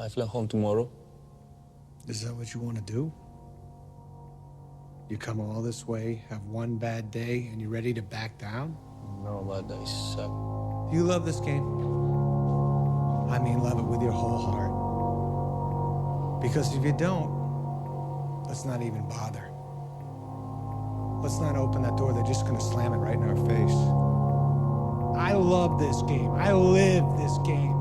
I fly home tomorrow. Is that what you want to do? You come all this way, have one bad day, and you're ready to back down? No, but I suck. Do you love this game? I mean, love it with your whole heart. Because if you don't, let's not even bother. Let's not open that door. They're just gonna slam it right in our face. I love this game. I live this game.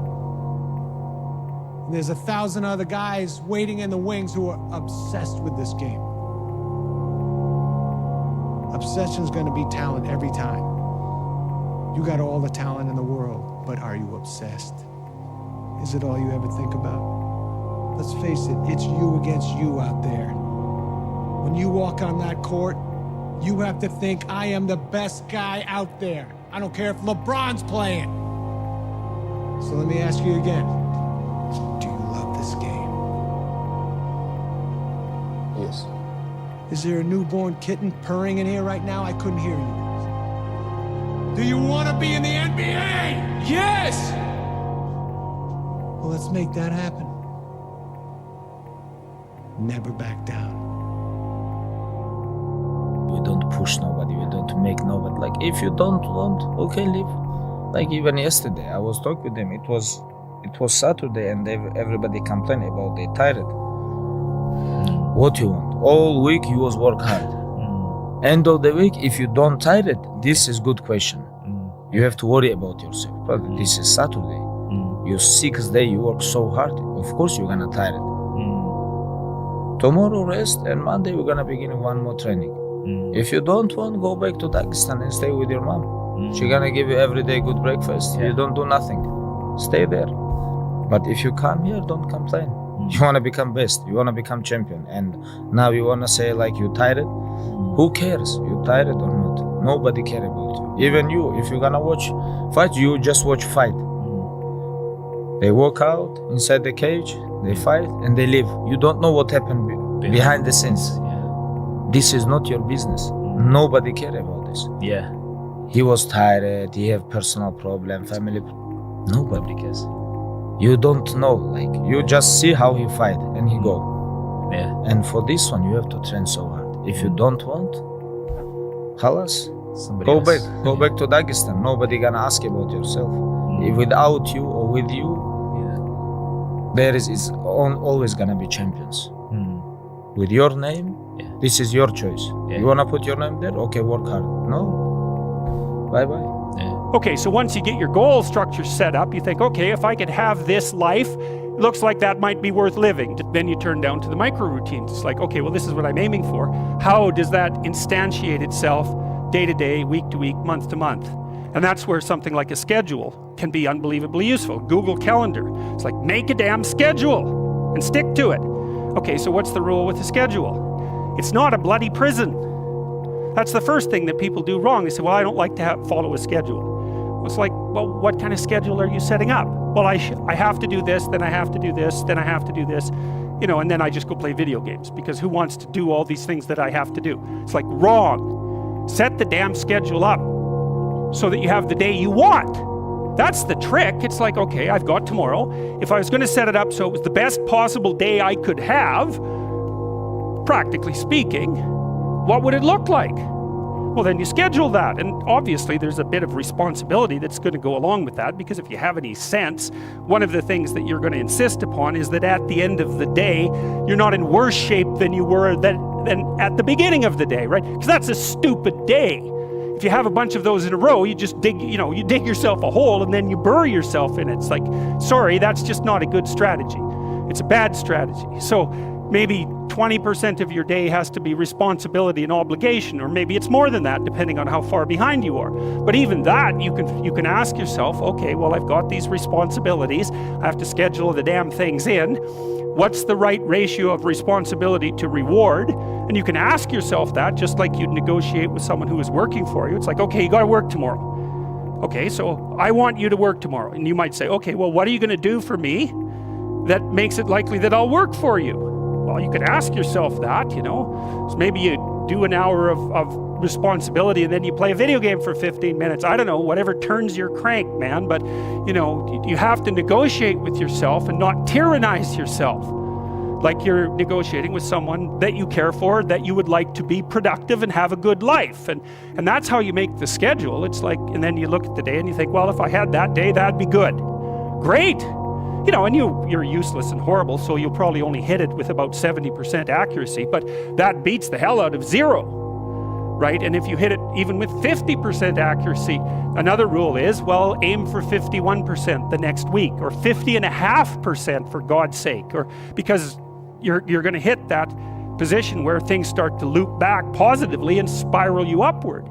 And there's 1,000 other guys waiting in the wings who are obsessed with this game. Obsession's gonna be talent every time. You got all the talent in the world, but are you obsessed? Is it all you ever think about? Let's face it, it's you against you out there. When you walk on that court, you have to think, I am the best guy out there. I don't care if LeBron's playing. So let me ask you again. Do you love this game? Yes. Is there a newborn kitten purring in here right now? I couldn't hear you. Do you want to be in the NBA? Yes! Well, let's make that happen. Never back down. We don't push nobody, we don't make nobody. Like, if you don't want, okay, leave. Like, even yesterday, I was talking with them. It was Saturday, and everybody complained about they tired. What you want? All week you was work hard. End of the week, if you don't tired, this is good question. You have to worry about yourself. But this is Saturday. Your 6th day, you work so hard. Of course you're gonna tired. Tomorrow rest, and Monday we're gonna begin one more training. If you don't want, go back to Dagestan and stay with your mom. She's gonna give you every day good breakfast. You don't do nothing. Stay there. But if you come here, don't complain. You wanna become best. You wanna become champion. And now you wanna say like you tired? Who cares? You tired or not? Nobody care about you. Even you, if you're gonna watch fight, you just watch fight. They walk out inside the cage, they fight, and they leave. You don't know what happened behind the scenes. This is not your business. Nobody care about this. Yeah. He was tired, he have personal problem, family. Nobody cares. You don't know, like, you just see how he fight and he go. Yeah. And for this one, you have to train so hard. If you don't want, halas, go back to Dagestan. Nobody gonna ask about yourself. If without you or with you, there is always gonna be champions. With your name, this is your choice. You wanna put your name there? Okay, work hard. No, bye-bye. Okay, so once you get your goal structure set up, you think, okay, if I could have this life, it looks like that might be worth living. Then you turn down to the micro routines. It's like, okay, well, this is what I'm aiming for. How does that instantiate itself day to day, week to week, month to month? And that's where something like a schedule can be unbelievably useful. Google Calendar. It's like, make a damn schedule and stick to it. Okay, so what's the rule with the schedule? It's not a bloody prison. That's the first thing that people do wrong. They say, well, I don't like to follow a schedule. It's like, well, what kind of schedule are you setting up? Well, I have to do this, then I have to do this, then I have to do this, and then I just go play video games, because who wants to do all these things that I have to do? It's like, wrong. Set the damn schedule up so that you have the day you want. That's the trick. It's like, okay, I've got tomorrow. If I was going to set it up so it was the best possible day I could have, practically speaking, what would it look like? Well, then you schedule that, and obviously there's a bit of responsibility that's going to go along with that, because if you have any sense, one of the things that you're going to insist upon is that at the end of the day, you're not in worse shape than you were than at the beginning of the day, right? Because that's a stupid day. If you have a bunch of those in a row, you just dig yourself a hole and then you bury yourself in it. It's like, sorry, that's just not a good strategy. It's a bad strategy. So maybe 20% of your day has to be responsibility and obligation, or maybe it's more than that, depending on how far behind you are. But even that, you can ask yourself, okay, well, I've got these responsibilities. I have to schedule the damn things in. What's the right ratio of responsibility to reward? And you can ask yourself that, just like you'd negotiate with someone who is working for you. It's like, okay, you got to work tomorrow. Okay, so I want you to work tomorrow. And you might say, okay, well, what are you going to do for me that makes it likely that I'll work for you? Well, you could ask yourself that, So maybe you do an hour of responsibility, and then you play a video game for 15 minutes. I don't know, whatever turns your crank, man. But, you know, you have to negotiate with yourself and not tyrannize yourself. Like you're negotiating with someone that you care for, that you would like to be productive and have a good life. And that's how you make the schedule. It's like, and then you look at the day and you think, well, if I had that day, that'd be good. Great. You know, and you're useless and horrible, so you'll probably only hit it with about 70% accuracy, but that beats the hell out of 0, right? And if you hit it even with 50% accuracy, another rule is, well, aim for 51% the next week, or 50.5% for God's sake, or because you're going to hit that position where things start to loop back positively and spiral you upward.